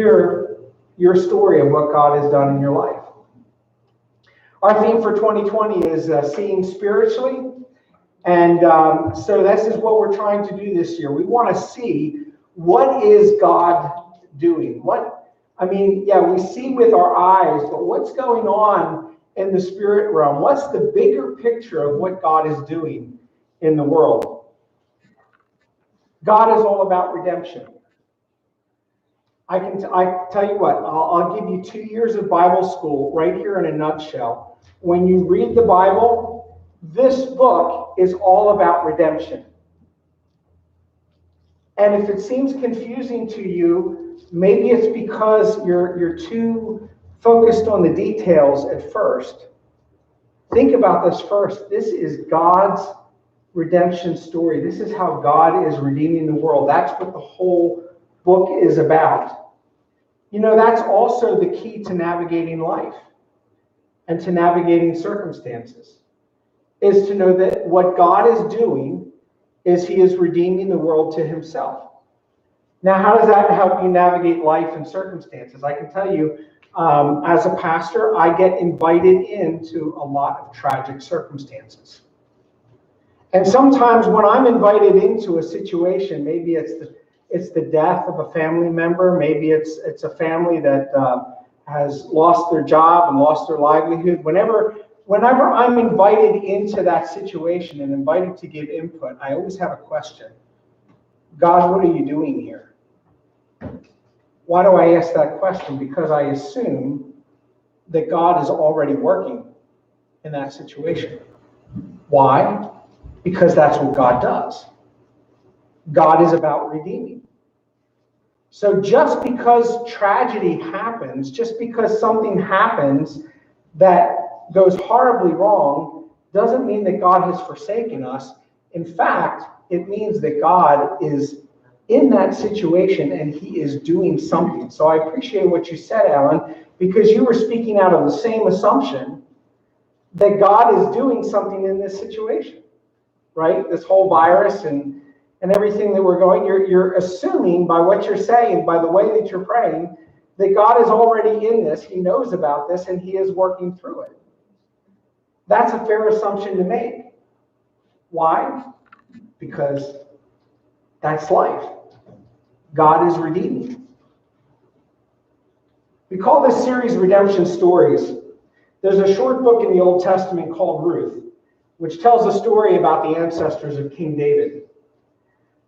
hear your story of what God has done in your life. Our theme for 2020 is seeing spiritually. And so this is what we're trying to do this year. We want to see, what is God doing? We see with our eyes, but what's going on in the spirit realm? What's the bigger picture of what God is doing in the world? God is all about redemption. I tell you what, I'll give you 2 years of Bible school right here in a nutshell. When you read the Bible, this book is all about redemption. And if it seems confusing to you, maybe it's because you're too focused on the details at first. Think about this first. This is God's redemption story. This is how God is redeeming the world. That's what the whole book is about. That's also the key to navigating life and to navigating circumstances, is to know that what God is doing is he is redeeming the world to himself. Now, how does that help you navigate life and circumstances? I can tell you, as a pastor, I get invited into a lot of tragic circumstances. And sometimes when I'm invited into a situation, maybe it's the death of a family member, maybe it's a family that has lost their job and lost their livelihood. Whenever I'm invited into that situation and invited to give input, I always have a question. God, what are you doing here? Why do I ask that question? Because I assume that God is already working in that situation. Why? Because that's what God does. God is about redeeming. So just because tragedy happens, just because something happens that goes horribly wrong, doesn't mean that God has forsaken us. In fact, it means that God is in that situation and he is doing something. So I appreciate what you said, Alan, because you were speaking out of the same assumption that God is doing something in this situation, right? This whole virus and everything that we're going, you're assuming by what you're saying, by the way that you're praying, that God is already in this, he knows about this, and he is working through it. That's a fair assumption to make. Why? Because that's life. God is redeeming. We call this series Redemption Stories. There's a short book in the Old Testament called Ruth, which tells a story about the ancestors of King David.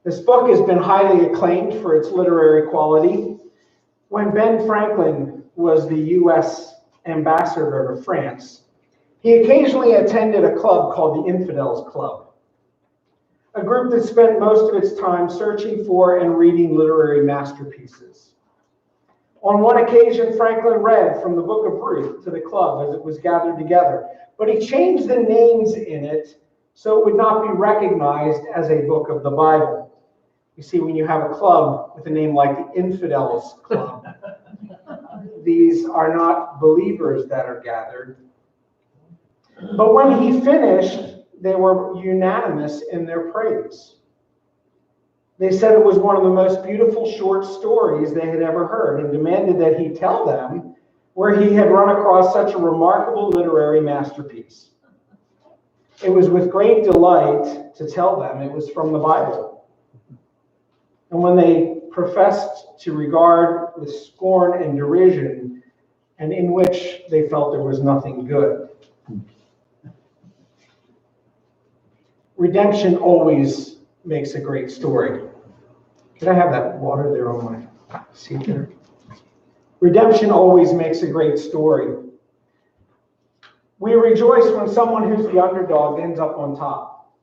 This book has been highly acclaimed for its literary quality. When Ben Franklin was the U.S. ambassador to France, he occasionally attended a club called the Infidels Club, a group that spent most of its time searching for and reading literary masterpieces. On one occasion, Franklin read from the book of Ruth to the club as it was gathered together, but he changed the names in it so it would not be recognized as a book of the Bible. You see, when you have a club with a name like the Infidels Club, these are not believers that are gathered. But when he finished, they were unanimous in their praise. They said it was one of the most beautiful short stories they had ever heard and demanded that he tell them where he had run across such a remarkable literary masterpiece. It was with great delight to tell them it was from the Bible. And when they professed to regard with scorn and derision, and in which they felt there was nothing good. Redemption always makes a great story. Can I have that water there on my seat there? Redemption always makes a great story. We rejoice when someone who's the underdog ends up on top.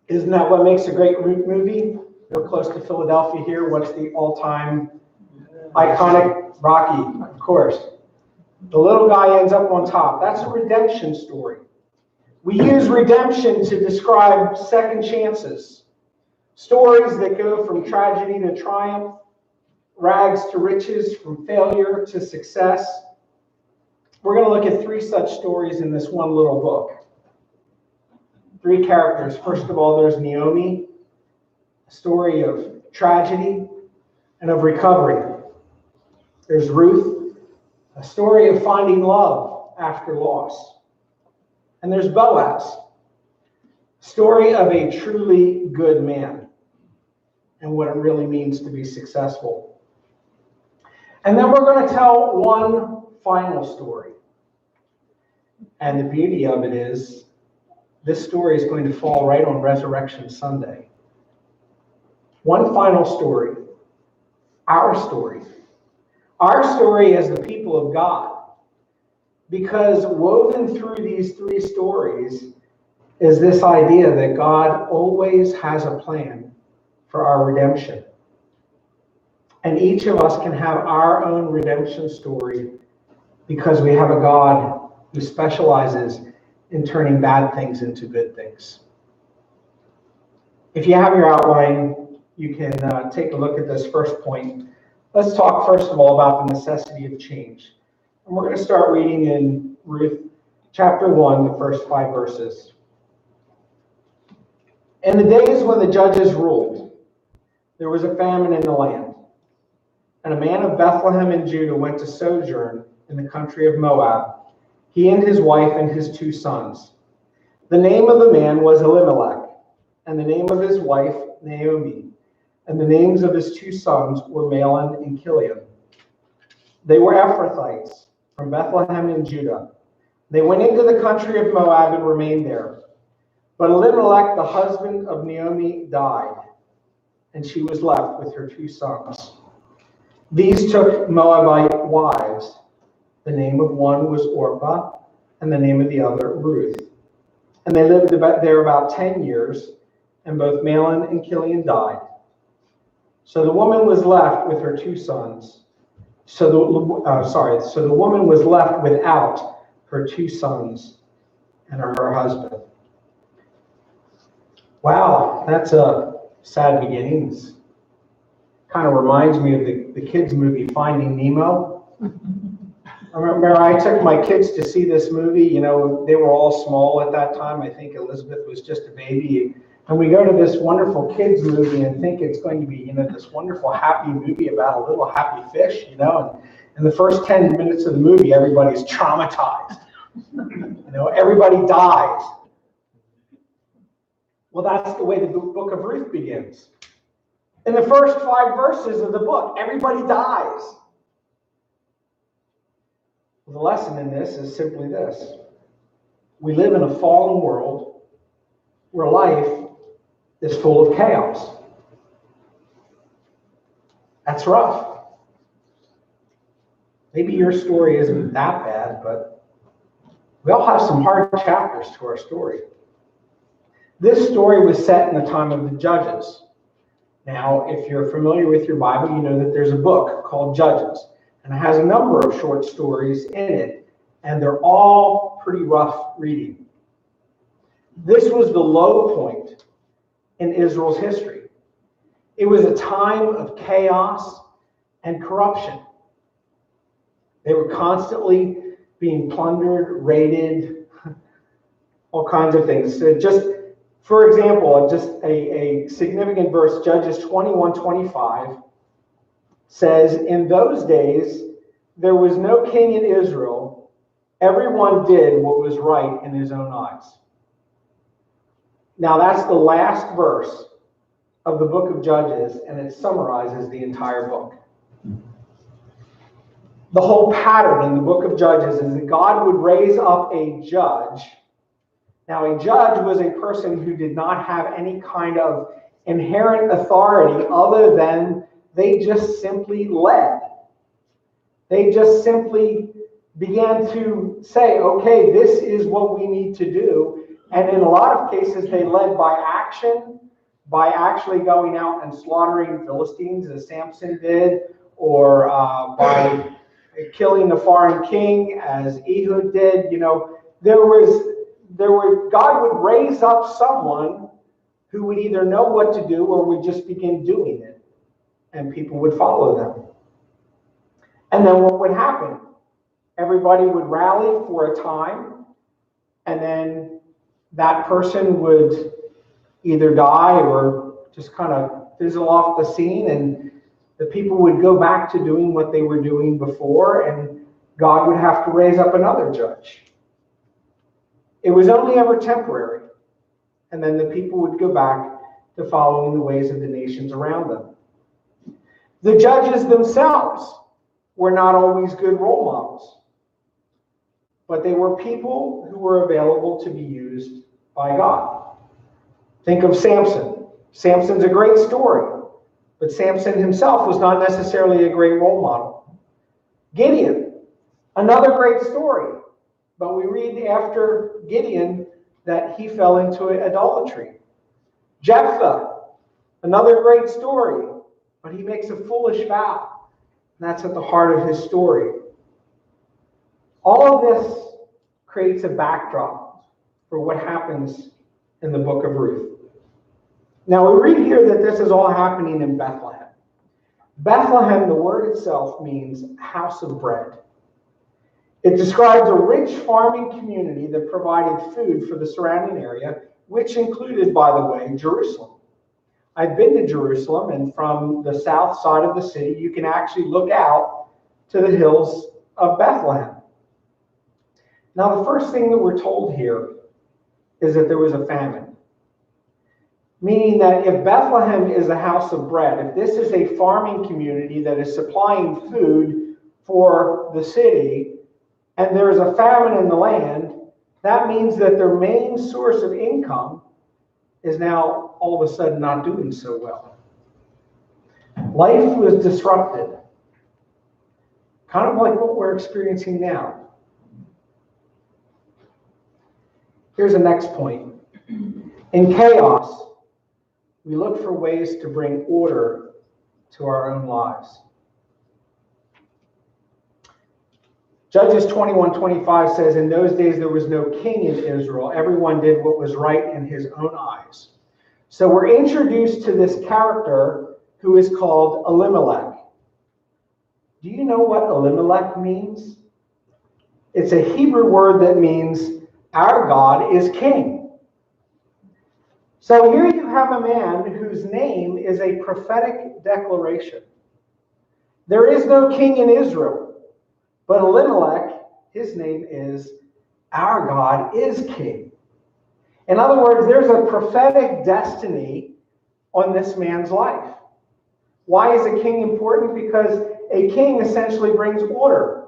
Isn't that what makes a great movie? We're close to Philadelphia here. What's the all-time iconic Rocky? Of course. The little guy ends up on top. That's a redemption story. We use redemption to describe second chances. Stories that go from tragedy to triumph, rags to riches, from failure to success. We're going to look at 3 such stories in this one little book. 3 characters. First of all, there's Naomi, a story of tragedy and of recovery. There's Ruth, a story of finding love after loss. And there's Boaz, story of a truly good man and what it really means to be successful. And then we're going to tell one final story. And the beauty of it is, this story is going to fall right on Resurrection Sunday. One final story, our story. Our story as the people of God. Because woven through these three stories is this idea that God always has a plan for our redemption. And each of us can have our own redemption story because we have a God who specializes in turning bad things into good things. If you have your outline, you can take a look at this first point. Let's talk first of all about the necessity of change. And we're going to start reading in Ruth chapter 1, the first 5 verses. In the days when the judges ruled, there was a famine in the land. And a man of Bethlehem in Judah went to sojourn in the country of Moab, he and his wife and his 2 sons. The name of the man was Elimelech, and the name of his wife Naomi, and the names of his 2 sons were Mahlon and Chilion. They were Ephrathites from Bethlehem in Judah. They went into the country of Moab and remained there. But Elimelech, the husband of Naomi, died, and she was left with her 2 sons. These took Moabite wives. The name of one was Orpah, and the name of the other Ruth. And they lived there about 10 years, and both Mahlon and Chilion died. So the woman was left with her 2 sons. So the woman was left without her 2 sons and her husband. Wow, that's a sad beginnings. Kind of reminds me of the kids' movie Finding Nemo. I remember I took my kids to see this movie. You know, they were all small at that time. I think Elizabeth was just a baby. And we go to this wonderful kids movie and think it's going to be, you know, this wonderful happy movie about a little happy fish, you know. And in the first 10 minutes of the movie, everybody's traumatized. You know, everybody dies. Well, that's the way the book of Ruth begins. In the first 5 verses of the book, everybody dies. The lesson in this is simply this. We live in a fallen world where life is full of chaos. That's rough. Maybe your story isn't that bad, but we all have some hard chapters to our story. This story was set in the time of the Judges. Now, if you're familiar with your Bible, you know that there's a book called Judges, and it has a number of short stories in it, and they're all pretty rough reading. This was the low point in Israel's history. It was a time of chaos and corruption. They were constantly being plundered, raided, all kinds of things. So just for example, just a significant verse, Judges 21:25 says, "In those days there was no king in Israel. Everyone did what was right in his own eyes." Now that's the last verse of the book of Judges, and it summarizes the entire book. The whole pattern in the book of Judges is that God would raise up a judge. Now, a judge was a person who did not have any kind of inherent authority other than they just simply led. They just simply began to say, okay, this is what we need to do. And in a lot of cases, they led by action, by actually going out and slaughtering Philistines as Samson did, or by killing the foreign king as Ehud did. You know, God would raise up someone who would either know what to do or would just begin doing it, and people would follow them. And then what would happen? Everybody would rally for a time, and then that person would either die or just kind of fizzle off the scene, and The people would go back to doing what they were doing before, and God would have to raise up another judge. It was only ever temporary, and then the people would go back to following the ways of the nations around them. The judges themselves were not always good role models, but they were people who were available to be used by God. Think of Samson. Samson's a great story, but Samson himself was not necessarily a great role model. Gideon, another great story, but we read after Gideon that he fell into idolatry. Jephthah, another great story, but he makes a foolish vow. And that's at the heart of his story. All of this creates a backdrop for what happens in the book of Ruth. Now we read here that this is all happening in Bethlehem. Bethlehem, the word itself, means house of bread. It describes a rich farming community that provided food for the surrounding area, which included, by the way, Jerusalem. I've been to Jerusalem, and from the south side of the city, you can actually look out to the hills of Bethlehem. Now, the first thing that we're told here is that there was a famine. Meaning that if Bethlehem is a house of bread, if this is a farming community that is supplying food for the city, and there is a famine in the land, that means that their main source of income is now all of a sudden not doing so well. Life was disrupted, kind of like what we're experiencing now. Here's the next point. In chaos, we look for ways to bring order to our own lives. Judges 21:25 says, in those days there was no king in Israel. Everyone did what was right in his own eyes. So we're introduced to this character who is called Elimelech. Do you know what Elimelech means? It's a Hebrew word that means our God is king. So here you have a man whose name is a prophetic declaration. There is no king in Israel. But Elimelech, his name is, our God is king. In other words, there's a prophetic destiny on this man's life. Why is a king important? Because a king essentially brings order.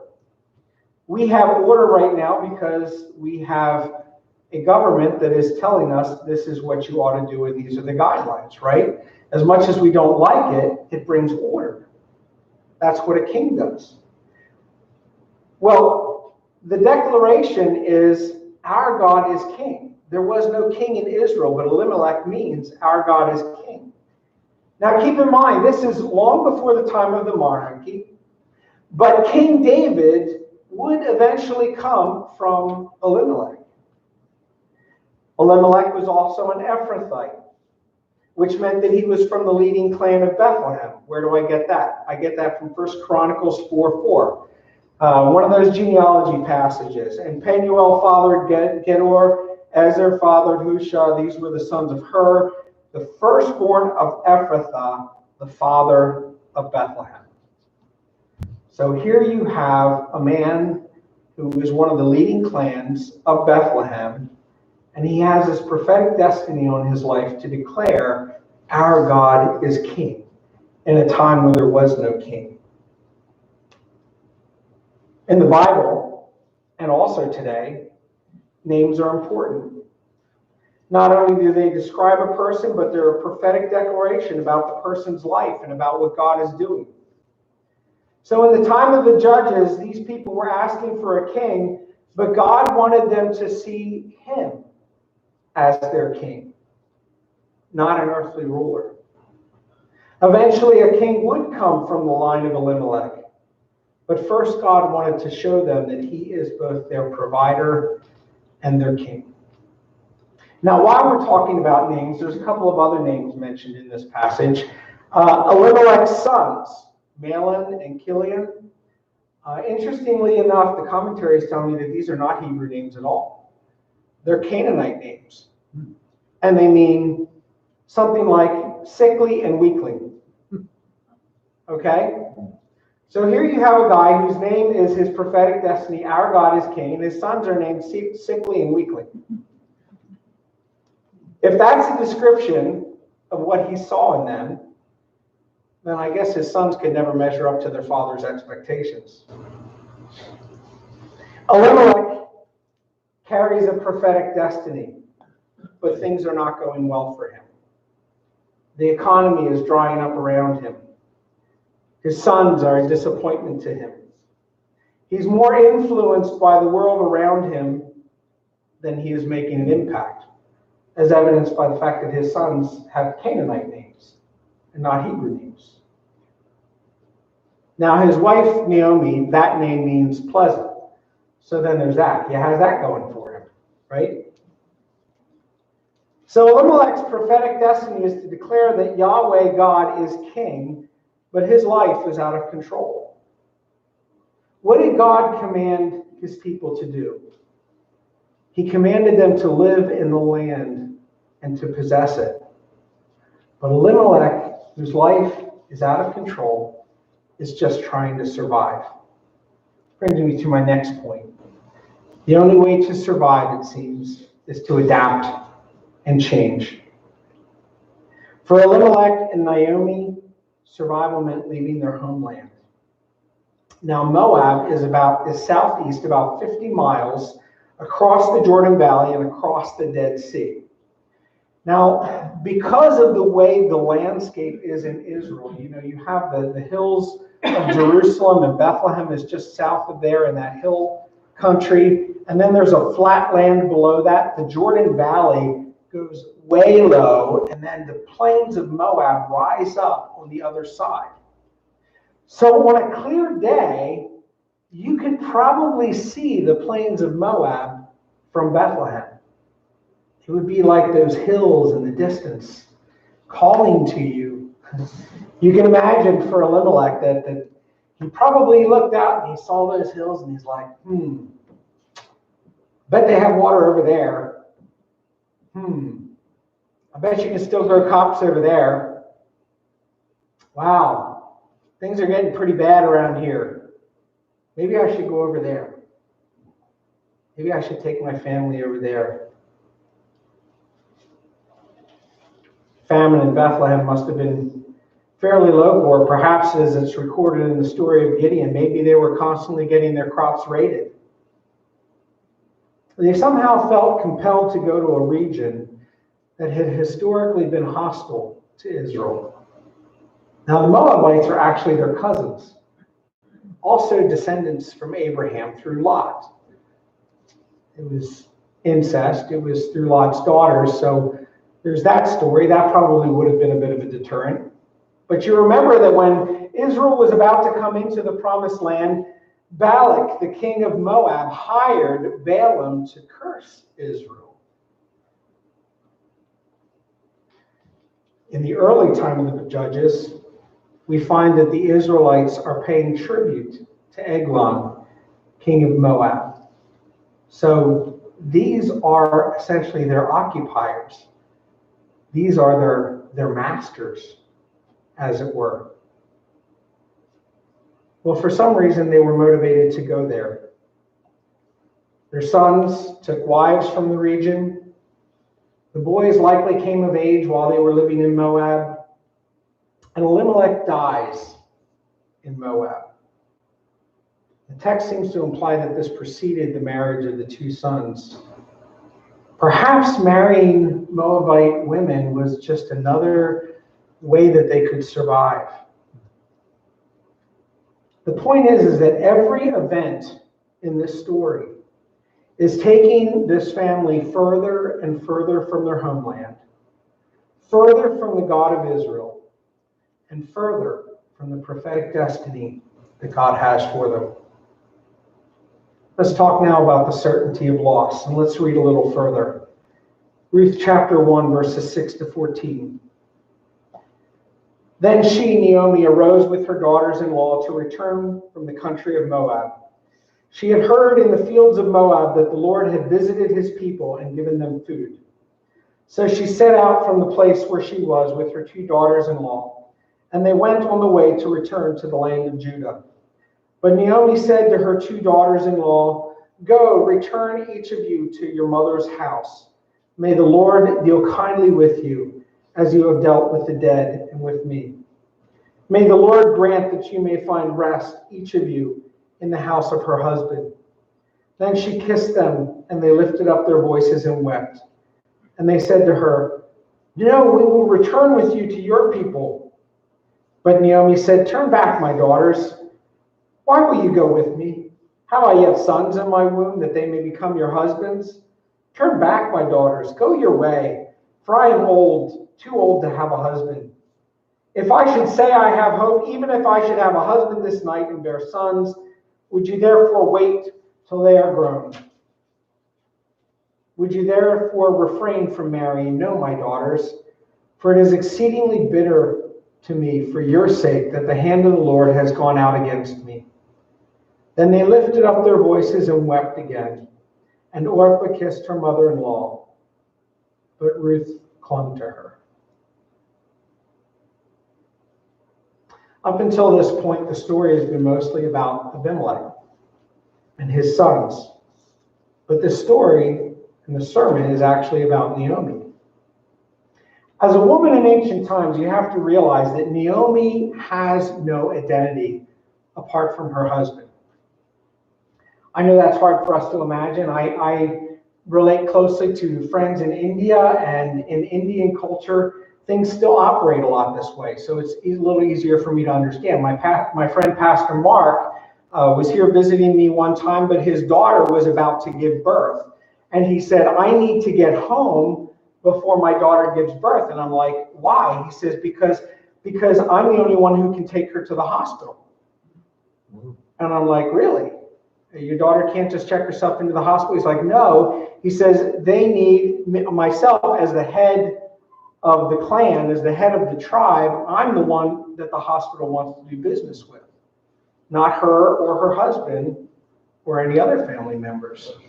We have order right now because we have a government that is telling us this is what you ought to do and these are the guidelines, right? As much as we don't like it, it brings order. That's what a king does. Well, the declaration is our God is king. There was no king in Israel, but Elimelech means our God is king. Now keep in mind, this is long before the time of the monarchy, but King David would eventually come from Elimelech. Elimelech was also an Ephrathite, which meant that he was from the leading clan of Bethlehem. Where do I get that? I get that from 1 Chronicles 4:4. One of those genealogy passages. And Penuel fathered Gedor, Ezer fathered Hushah. These were the sons of Hur, the firstborn of Ephrathah, the father of Bethlehem. So here you have a man who is one of the leading clans of Bethlehem, and he has this prophetic destiny on his life to declare our God is king in a time when there was no king. In the Bible, and also today, names are important. Not only do they describe a person, but they're a prophetic declaration about the person's life and about what God is doing. So in the time of the judges, these people were asking for a king, but God wanted them to see him as their king, not an earthly ruler. Eventually, a king would come from the line of Elimelech. But first, God wanted to show them that he is both their provider and their king. Now, while we're talking about names, there's a couple of other names mentioned in this passage. Elimelech's sons, Mahlon and Chilion. Interestingly enough, the commentaries tell me that these are not Hebrew names at all. They're Canaanite names. And they mean something like sickly and weakling. Okay? So here you have a guy whose name is his prophetic destiny. Our God is king. And his sons are named Sickly and Weakly. If that's a description of what he saw in them, then I guess his sons could never measure up to their father's expectations. Elimelech carries a prophetic destiny, but things are not going well for him. The economy is drying up around him. His sons are a disappointment to him. He's more influenced by the world around him than he is making an impact, as evidenced by the fact that his sons have Canaanite names and not Hebrew names. Now, his wife, Naomi, that name means pleasant. So then there's that. He has that going for him, right? So Elimelech's prophetic destiny is to declare that Yahweh God is king, but his life is out of control. What did God command his people to do? He commanded them to live in the land and to possess it. But Elimelech, whose life is out of control, is just trying to survive. Brings me to my next point. The only way to survive, it seems, is to adapt and change. For Elimelech and Naomi, survival meant leaving their homeland. Now, Moab is southeast about 50 miles across the Jordan Valley and across the Dead Sea. Now, because of the way the landscape is in Israel, you have the hills of Jerusalem, and Bethlehem is just south of there in that hill country. And then there's a flat land below that. The Jordan Valley goes way low, and then the plains of Moab rise up on the other side. So on a clear day, you could probably see the plains of Moab from Bethlehem. It would be like those hills in the distance calling to you. You can imagine for Elimelech that he probably looked out and he saw those hills and he's like, bet they have water over there. I bet you can still grow crops over there. Wow, things are getting pretty bad around here. Maybe I should go over there. Maybe I should take my family over there. Famine in Bethlehem must have been fairly local, or perhaps as it's recorded in the story of Gideon, maybe they were constantly getting their crops raided. They somehow felt compelled to go to a region that had historically been hostile to Israel. Now, the Moabites are actually their cousins, also descendants from Abraham through Lot. It was incest. It was through Lot's daughters, so there's that story. That probably would have been a bit of a deterrent. But you remember that when Israel was about to come into the promised land, Balak, the king of Moab, hired Balaam to curse Israel. In the early time of the Judges, we find that the Israelites are paying tribute to Eglon, king of Moab. So these are essentially their occupiers. These are their masters, as it were. Well, for some reason, they were motivated to go there. Their sons took wives from the region. The boys likely came of age while they were living in Moab. And Elimelech dies in Moab. The text seems to imply that this preceded the marriage of the two sons. Perhaps marrying Moabite women was just another way that they could survive. The point is that every event in this story is taking this family further and further from their homeland, further from the God of Israel, and further from the prophetic destiny that God has for them. Let's talk now about the certainty of loss, and let's read a little further. Ruth chapter 1, verses 6 to 14. Then she, Naomi, arose with her daughters-in-law to return from the country of Moab. She had heard in the fields of Moab that the Lord had visited his people and given them food. So she set out from the place where she was with her two daughters-in-law And they went on the way to return to the land of Judah. But Naomi said to her 2 daughters-in-law, "Go, return each of you to your mother's house. May the Lord deal kindly with you, as you have dealt with the dead and with me. May the Lord grant that you may find rest, each of you, in the house of her husband." Then she kissed them, and they lifted up their voices and wept. And they said to her, "No, we will return with you to your people." But Naomi said, "Turn back, my daughters. Why will you go with me? Have I yet sons in my womb, that they may become your husbands? Turn back, my daughters, go your way, for I am old, too old to have a husband. If I should say I have hope, even if I should have a husband this night and bear sons, would you therefore wait till they are grown? Would you therefore refrain from marrying? No, my daughters, for it is exceedingly bitter to me for your sake that the hand of the Lord has gone out against me." Then they lifted up their voices and wept again. And Orpah kissed her mother-in-law, but Ruth clung to her. Up until this point, the story has been mostly about Abimelech and his sons. But the story and the sermon is actually about Naomi. As a woman in ancient times, you have to realize that Naomi has no identity apart from her husband. I know that's hard for us to imagine. I relate closely to friends in India, and in Indian culture, things still operate a lot this way. So it's a little easier for me to understand. My friend Pastor Mark was here visiting me one time, but his daughter was about to give birth. And he said, "I need to get home before my daughter gives birth." And I'm like, "Why?" He says, because I'm the only one who can take her to the hospital. And I'm like, "Really? Your daughter can't just check herself into the hospital?" He's like, "No." He says, "They need myself as the head of the clan, as the head of the tribe. I'm the one that the hospital wants to do business with, not her or her husband or any other family members."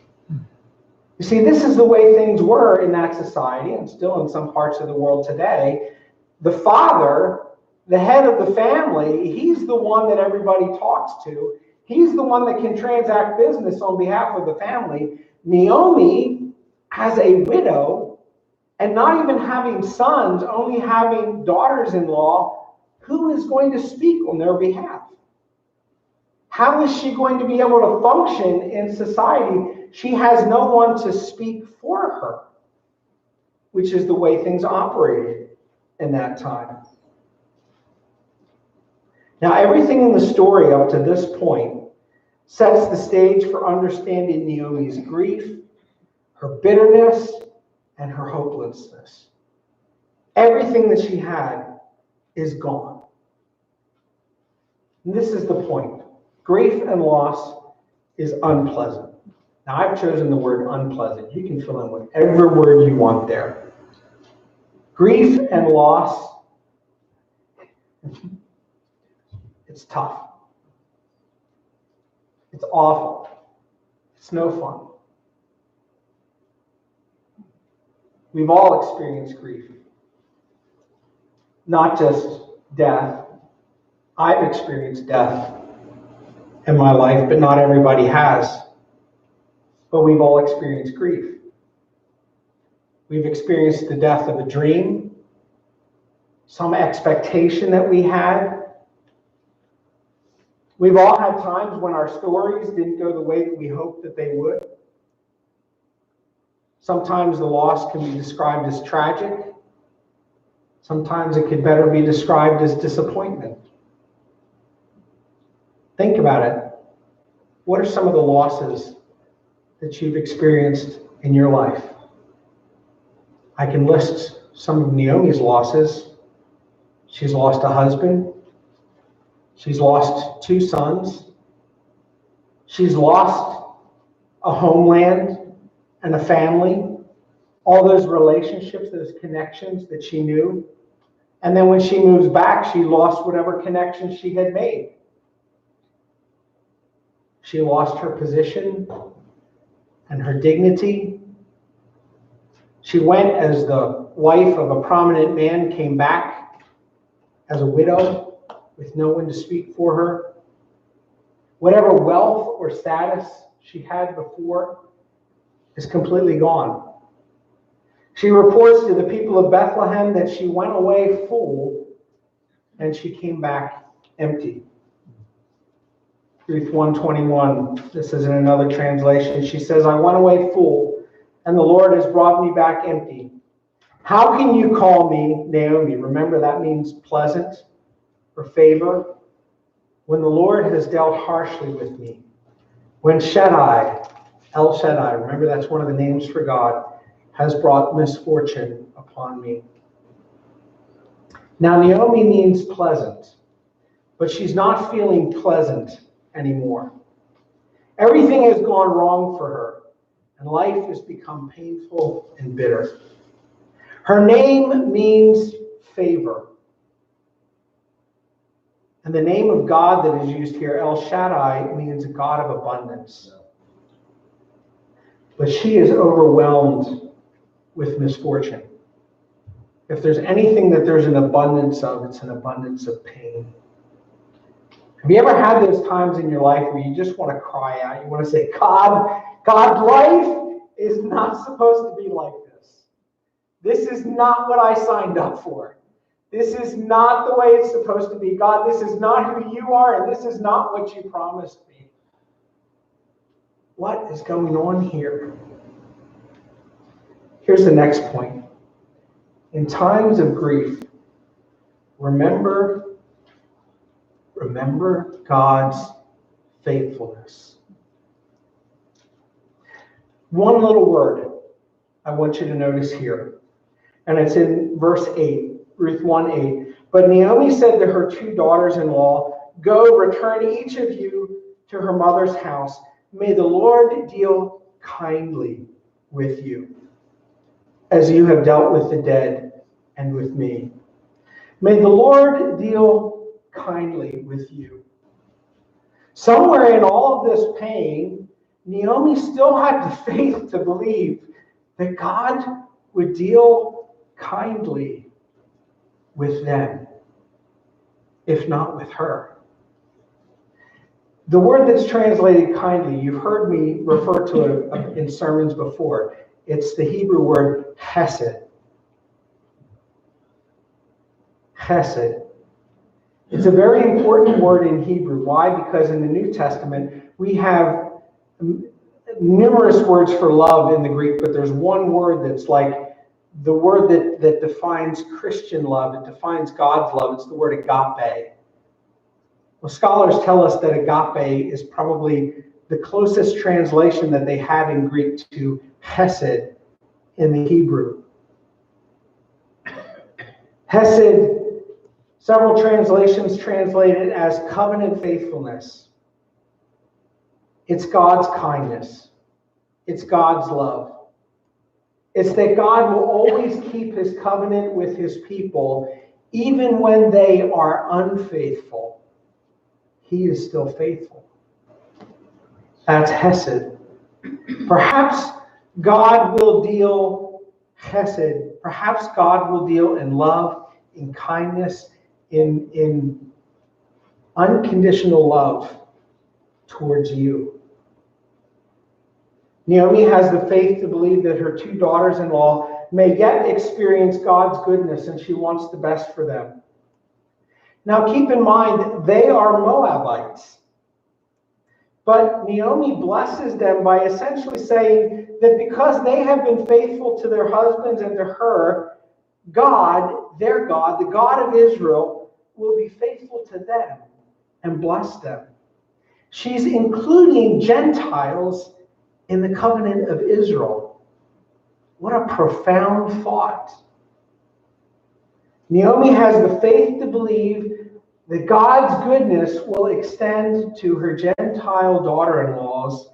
You see, this is the way things were in that society, and still in some parts of the world today. The father, the head of the family, he's the one that everybody talks to. He's the one that can transact business on behalf of the family. Naomi, as a widow, and not even having sons, only having daughters-in-law, who is going to speak on their behalf? How is she going to be able to function in society? She has no one to speak for her, which is the way things operated in that time. Now, everything in the story up to this point sets the stage for understanding Naomi's grief, her bitterness, and her hopelessness. Everything that she had is gone. And this is the point. Grief and loss is unpleasant. Now, I've chosen the word unpleasant. You can fill in whatever word you want there. Grief and loss, it's tough. It's awful. It's no fun. We've all experienced grief. Not just death. I've experienced death in my life, but not everybody has. But we've all experienced grief. We've experienced the death of a dream, some expectation that we had. We've all had times when our stories didn't go the way that we hoped that they would. Sometimes the loss can be described as tragic. Sometimes it could better be described as disappointment. Think about it. What are some of the losses that you've experienced in your life? I can list some of Naomi's losses. She's lost a husband. She's lost 2 sons. She's lost a homeland and a family, all those relationships, those connections that she knew. And then when she moves back, she lost whatever connections she had made. She lost her position and her dignity. She went as the wife of a prominent man, came back as a widow with no one to speak for her. Whatever wealth or status she had before is completely gone. She reports to the people of Bethlehem that she went away full and she came back empty. Ruth 1:21, this is in another translation. She says, I went away full, and the Lord has brought me back empty. How can you call me Naomi? Remember, that means pleasant or favor. When the Lord has dealt harshly with me. When Shaddai, El Shaddai, remember that's one of the names for God, has brought misfortune upon me. Now, Naomi means pleasant, but she's not feeling pleasant anymore. Everything has gone wrong for her, and life has become painful and bitter. Her name means favor. And the name of God that is used here, El Shaddai, means God of abundance. But she is overwhelmed with misfortune. If there's anything that there's an abundance of, it's an abundance of pain. Have you ever had those times in your life where you just want to cry out? You want to say, God, life is not supposed to be like this. This is not what I signed up for. This is not the way it's supposed to be. God, this is not who you are, and this is not what you promised me. What is going on here? Here's the next point. In times of grief, remember God's faithfulness. One little word I want you to notice here, and it's in verse 8, Ruth 1:8. But Naomi said to her two daughters-in-law, go, return each of you to her mother's house. May the Lord deal kindly with you, as you have dealt with the dead and with me. May the Lord deal kindly with you. Somewhere in all of this pain, Naomi still had the faith to believe that God would deal kindly with them, if not with her. The word that's translated kindly, you've heard me refer to it in sermons before. It's the Hebrew word hesed. Hesed. It's a very important word in Hebrew. Why? Because in the New Testament, we have numerous words for love in the Greek, but there's one word that's like the word that defines Christian love. It defines God's love. It's the word agape. Well, scholars tell us that agape is probably the closest translation that they had in Greek to hesed in the Hebrew. Hesed, several translations translate it as covenant faithfulness. It's God's kindness. It's God's love. It's that God will always keep his covenant with his people, even when they are unfaithful. He is still faithful. That's hesed. Perhaps God will deal hesed. Perhaps God will deal in love, in kindness, in unconditional love towards you. Naomi has the faith to believe that her two daughters-in-law may yet experience God's goodness, and she wants the best for them. Now keep in mind, they are Moabites. But Naomi blesses them by essentially saying that because they have been faithful to their husbands and to her, God, their God, the God of Israel, will be faithful to them and bless them. She's including Gentiles in the covenant of Israel. What a profound thought. Naomi has the faith to believe that God's goodness will extend to her Gentile daughter-in-laws.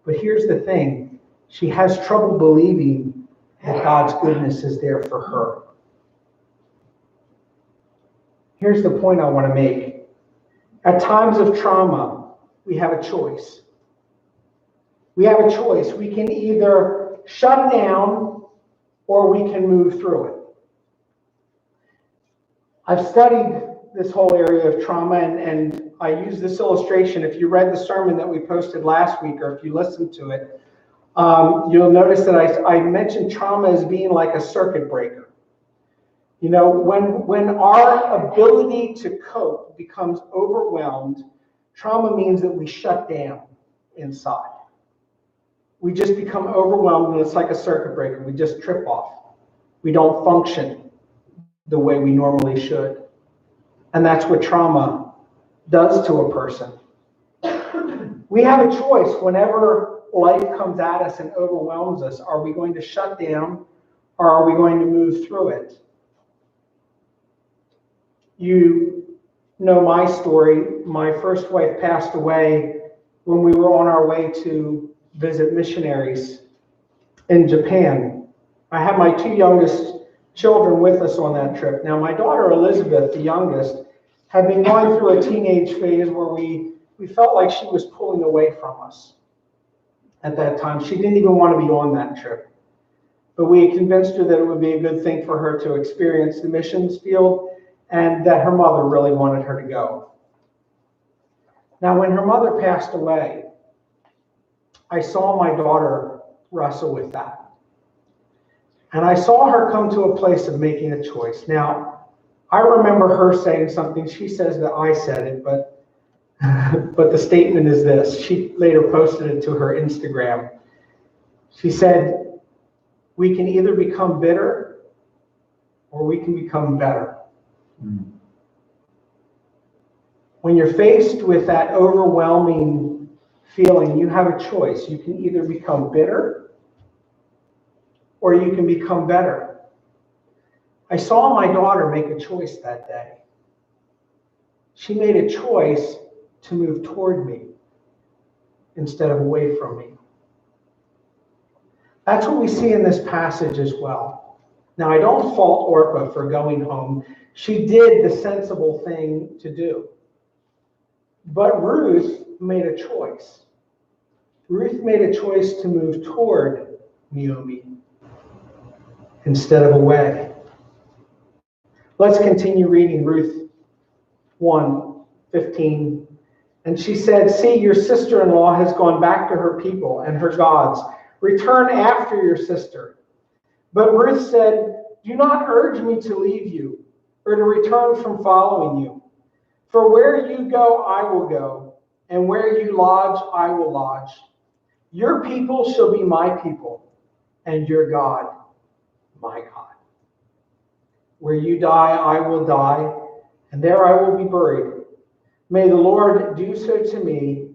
But here's the thing. She has trouble believing that God's goodness is there for her. Here's the point I want to make. At times of trauma, we have a choice. We have a choice. We can either shut down or we can move through it. I've studied this whole area of trauma, and I use this illustration. If you read the sermon that we posted last week, or if you listened to it, you'll notice that I mentioned trauma as being like a circuit breaker. You know, when our ability to cope becomes overwhelmed, trauma means that we shut down inside. We just become overwhelmed, and it's like a circuit breaker. We just trip off. We don't function the way we normally should. And that's what trauma does to a person. We have a choice whenever life comes at us and overwhelms us. Are we going to shut down, or are we going to move through it? You know my story. My first wife passed away when we were on our way to visit missionaries in Japan. I had my two youngest children with us on that trip. Now, my daughter Elizabeth, the youngest, had been going through a teenage phase where we felt like she was pulling away from us at that time. She didn't even want to be on that trip. But we had convinced her that it would be a good thing for her to experience the missions field, and that her mother really wanted her to go. Now, when her mother passed away, I saw my daughter wrestle with that. And I saw her come to a place of making a choice. Now, I remember her saying something. She says that I said it, but the statement is this. She later posted it to her Instagram. She said, "We can either become bitter or we can become better." When you're faced with that overwhelming feeling, you have a choice. You can either become bitter or you can become better. I saw my daughter make a choice that day. She made a choice to move toward me instead of away from me. That's what we see in this passage as well. Now, I don't fault Orpah for going home. She did the sensible thing to do. But Ruth made a choice. Ruth made a choice to move toward Naomi instead of away. Let's continue reading Ruth 1:15. And she said, "See, your sister-in-law has gone back to her people and her gods. Return after your sister." But Ruth said, "Do not urge me to leave you or to return from following you. For where you go, I will go, and where you lodge, I will lodge. Your people shall be my people, and your God, my God. Where you die, I will die, and there I will be buried. May the Lord do so to me,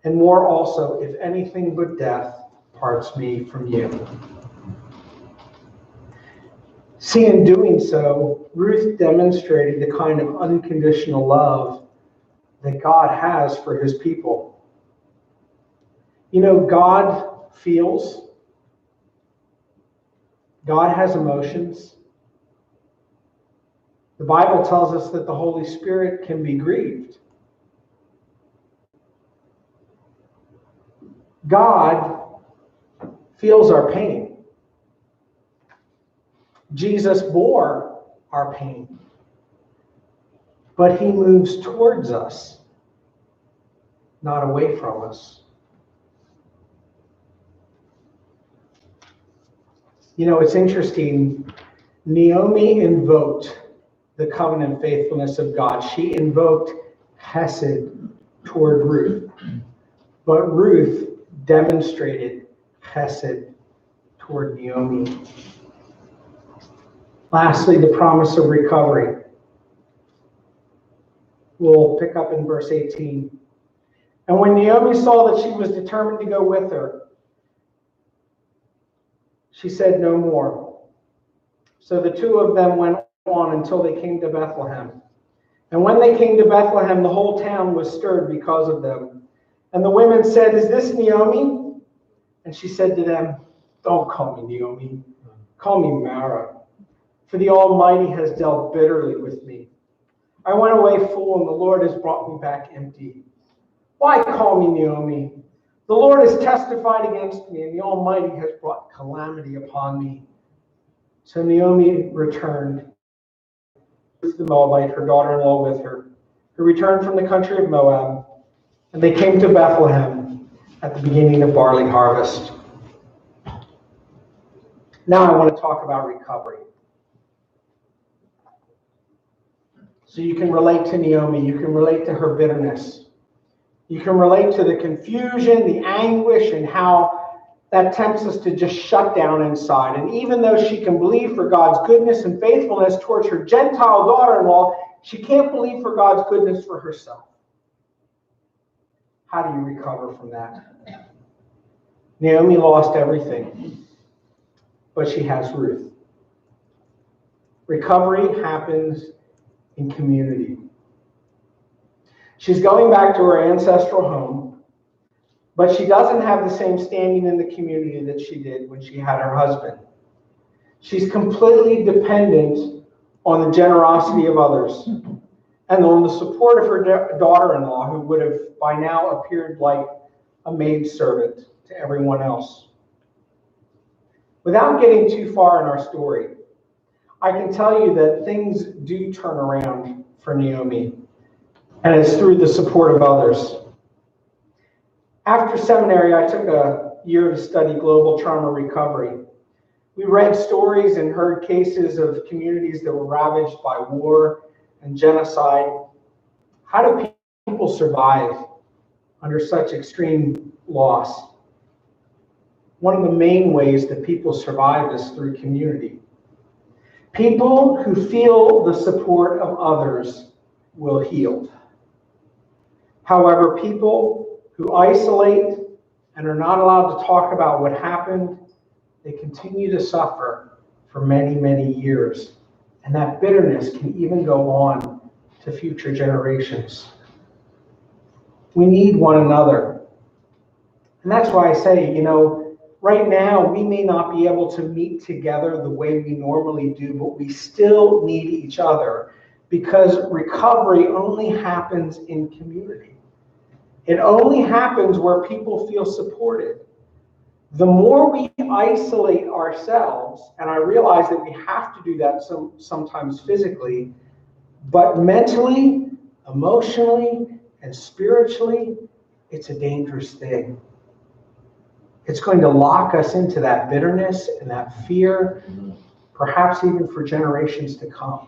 and more also, if anything but death parts me from you." See, in doing so, Ruth demonstrated the kind of unconditional love that God has for his people. You know, God feels. God has emotions. The Bible tells us that the Holy Spirit can be grieved. God feels our pain. Jesus bore our pain, but he moves towards us, not away from us. You know, it's interesting. Naomi invoked the covenant faithfulness of God. She invoked Hesed toward Ruth, but Ruth demonstrated Hesed toward Naomi. Lastly, the promise of recovery. We'll pick up in verse 18. And when Naomi saw that she was determined to go with her, she said no more. So the two of them went on until they came to Bethlehem. And when they came to Bethlehem, the whole town was stirred because of them. And the women said, "Is this Naomi?" And she said to them, "Don't call me Naomi. Call me Mara. For the Almighty has dealt bitterly with me. I went away full, and the Lord has brought me back empty. Why call me Naomi? The Lord has testified against me, and the Almighty has brought calamity upon me." So Naomi returned the Moabite, her daughter-in-law with her, who returned from the country of Moab, and they came to Bethlehem at the beginning of barley harvest. Now I want to talk about recovery. So you can relate to Naomi, you can relate to her bitterness. You can relate to the confusion, the anguish, and how that tempts us to just shut down inside. And even though she can believe for God's goodness and faithfulness towards her Gentile daughter-in-law, she can't believe for God's goodness for herself. How do you recover from that? Naomi lost everything, but she has Ruth. Recovery happens in community. She's going back to her ancestral home, but she doesn't have the same standing in the community that she did when she had her husband. She's completely dependent on the generosity of others and on the support of her daughter-in-law, who would have by now appeared like a maidservant to everyone else. Without getting too far in our story, I can tell you that things do turn around for Naomi, and it's through the support of others. After seminary, I took a year to study global trauma recovery. We read stories and heard cases of communities that were ravaged by war and genocide. How do people survive under such extreme loss? One of the main ways that people survive is through community. People who feel the support of others will heal. However, people who isolate and are not allowed to talk about what happened, they continue to suffer for many, many years. And that bitterness can even go on to future generations. We need one another. And that's why I say, right now we may not be able to meet together the way we normally do, but we still need each other, because recovery only happens in community. It only happens where people feel supported. The more we isolate ourselves, and I realize that we have to do that sometimes physically, but mentally, emotionally, and spiritually, it's a dangerous thing. It's going to lock us into that bitterness and that fear, perhaps even for generations to come.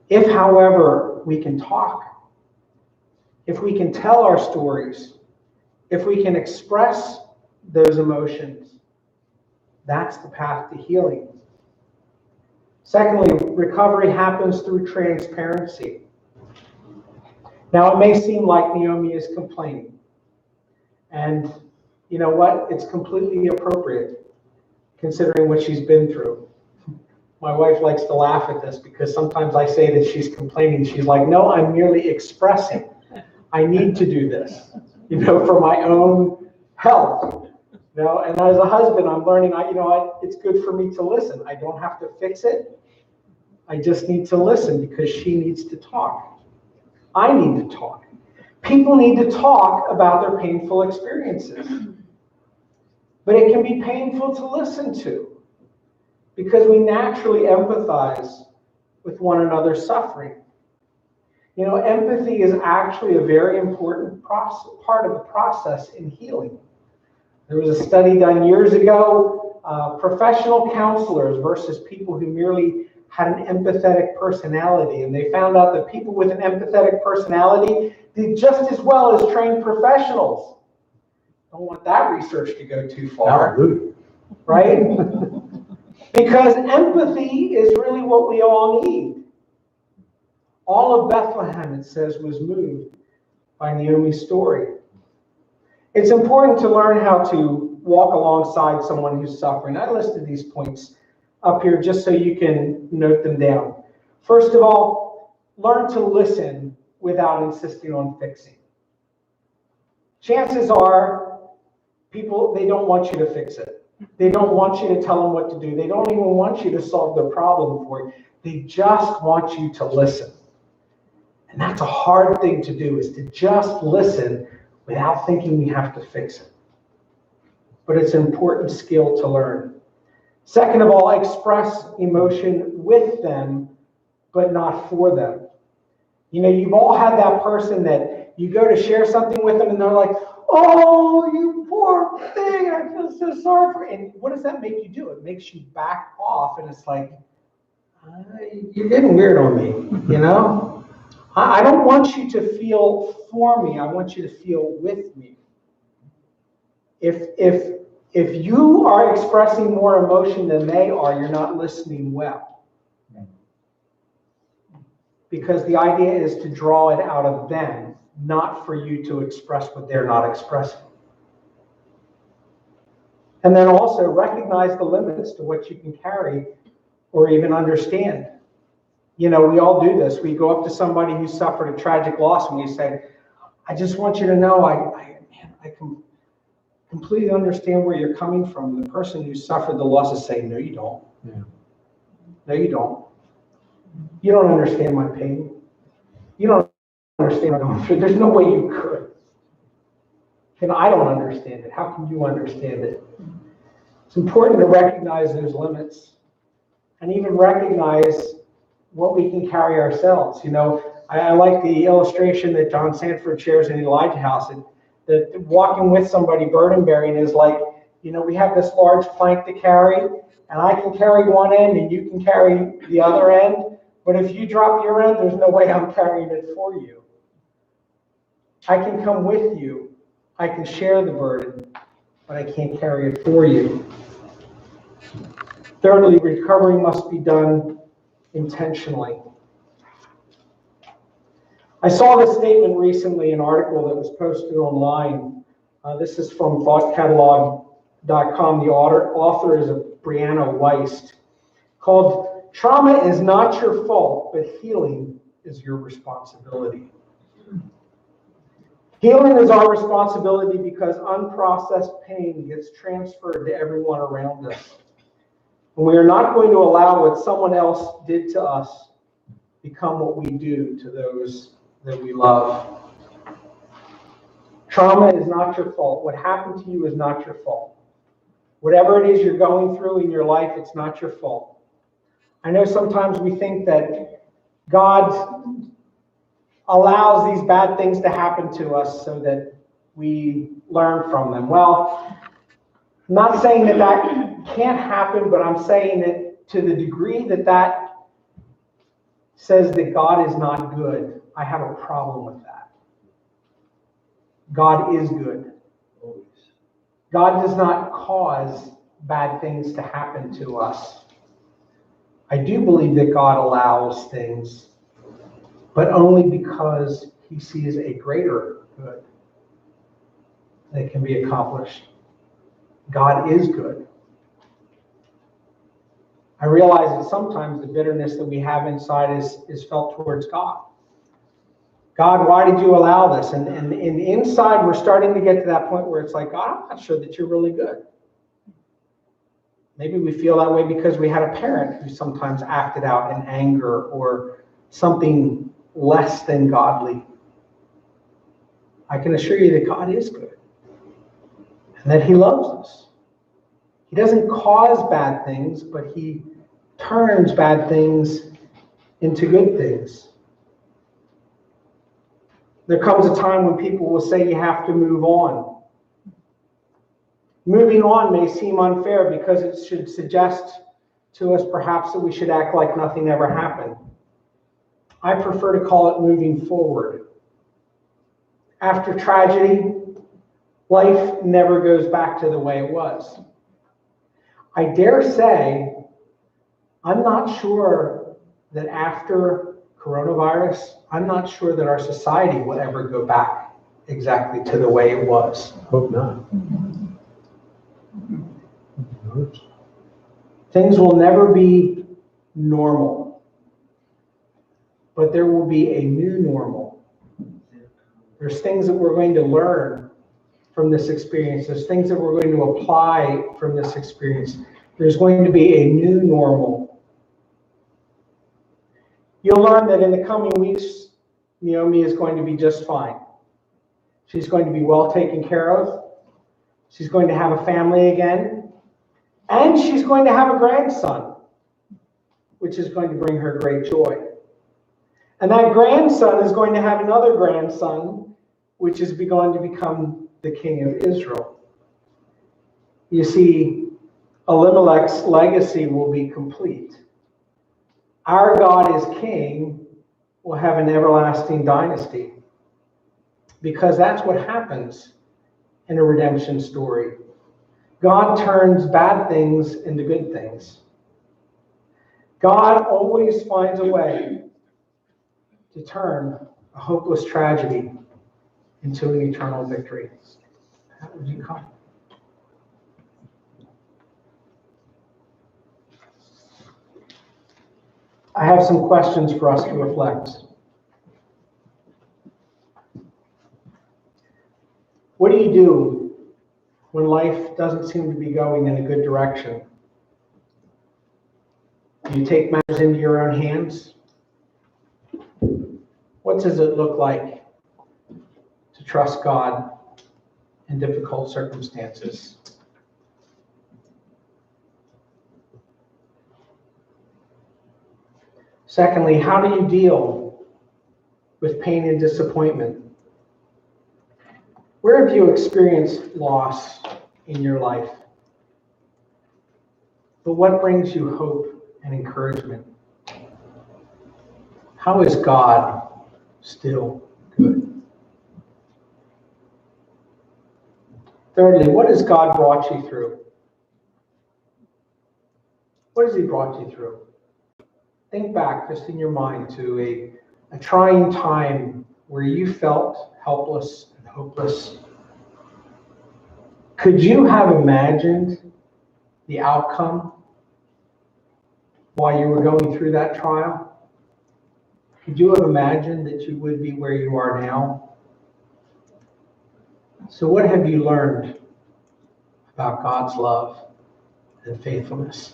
If, however, we can talk, if we can tell our stories, if we can express those emotions, that's the path to healing. Secondly, recovery happens through transparency. Now, it may seem like Naomi is complaining. And you know what? It's completely appropriate, considering what she's been through. My wife likes to laugh at this because sometimes I say that she's complaining. She's like, no, I'm merely expressing. I need to do this, for my own health. And as a husband, I'm learning, it's good for me to listen. I don't have to fix it. I just need to listen because she needs to talk. I need to talk. People need to talk about their painful experiences. But it can be painful to listen to because we naturally empathize with one another's suffering. Empathy is actually a very important part of the process in healing. There was a study done years ago, professional counselors versus people who merely had an empathetic personality. And they found out that people with an empathetic personality did just as well as trained professionals. Don't want that research to go too far, right? Because empathy is really what we all need. All of Bethlehem, it says, was moved by Naomi's story. It's important to learn how to walk alongside someone who's suffering. I listed these points up here just so you can note them down. First of all, learn to listen without insisting on fixing. Chances are, people, they don't want you to fix it. They don't want you to tell them what to do. They don't even want you to solve their problem for you. They just want you to listen. And that's a hard thing to do, is to just listen without thinking we have to fix it. But it's an important skill to learn. Second of all, express emotion with them but not for them. You know, you've all had that person that you go to share something with them and they're like, oh, you poor thing, I feel so sorry for you. And what does that make you do? It makes you back off, and it's like, you're getting weird on me, you know? I don't want you to feel for me. I want you to feel with me. If you are expressing more emotion than they are, you're not listening well. Because the idea is to draw it out of them, not for you to express what they're not expressing. And then also recognize the limits to what you can carry or even understand. You know, we all do this. We go up to somebody who suffered a tragic loss and we say, I just want you to know I can completely understand where you're coming from. The person who suffered the loss is saying, no, you don't. Yeah. No, you don't. You don't understand my pain. You don't understand what I'm going through. There's no way you could. And I don't understand it. How can you understand it? It's important to recognize those limits and even recognize what we can carry ourselves. You know, I like the illustration that John Sanford shares in Elijah House. That walking with somebody burden bearing is like, you know, we have this large plank to carry, and I can carry one end and you can carry the other end. But if you drop your end, there's no way I'm carrying it for you. I can come with you. I can share the burden, but I can't carry it for you. Thirdly, recovery must be done intentionally. I saw this statement recently, an article that was posted online. This is from thoughtcatalog.com. The author is Brianna Weist, called Trauma is Not Your Fault, but Healing is Your Responsibility. Healing is our responsibility because unprocessed pain gets transferred to everyone around us. And we are not going to allow what someone else did to us become what we do to those that we love. Trauma is not your fault. What happened to you is not your fault. Whatever it is you're going through in your life, it's not your fault. I know sometimes we think that God allows these bad things to happen to us so that we learn from them. Well, I'm not saying that that can't happen, but I'm saying that to the degree that that says that God is not good, I have a problem with that. God is good. God does not cause bad things to happen to us. I do believe that God allows things, but only because he sees a greater good that can be accomplished. God is good. I realize that sometimes the bitterness that we have inside is felt towards God. God, why did you allow this? And inside, we're starting to get to that point where it's like, God, I'm not sure that you're really good. Maybe we feel that way because we had a parent who sometimes acted out in anger or something less than godly. I can assure you that God is good and that he loves us. He doesn't cause bad things, but he turns bad things into good things. There comes a time when people will say you have to move on. Moving on may seem unfair because it should suggest to us perhaps that we should act like nothing ever happened. I prefer to call it moving forward. After tragedy, life never goes back to the way it was. I dare say, I'm not sure that after coronavirus, I'm not sure that our society will ever go back exactly to the way it was. Hope not. Things will never be normal, but there will be a new normal. There's things that we're going to learn from this experience. There's things that we're going to apply from this experience. There's going to be a new normal. You'll learn that in the coming weeks, Naomi is going to be just fine. She's going to be well taken care of. She's going to have a family again. And she's going to have a grandson, which is going to bring her great joy. And that grandson is going to have another grandson, which is going to become the king of Israel. You see, Elimelech's legacy will be complete. Our God is king, will have an everlasting dynasty. Because that's what happens in a redemption story. God turns bad things into good things. God always finds a way to turn a hopeless tragedy into an eternal victory. How would you come? I have some questions for us to reflect. What do you do when life doesn't seem to be going in a good direction? Do you take matters into your own hands? What does it look like to trust God in difficult circumstances? Secondly, how do you deal with pain and disappointment? Where have you experienced loss in your life? But what brings you hope and encouragement? How is God still good? Thirdly, what has God brought you through? What has he brought you through? Think back just in your mind to a trying time where you felt helpless and hopeless. Could you have imagined the outcome while you were going through that trial? Could you have imagined that you would be where you are now? So what have you learned about God's love and faithfulness?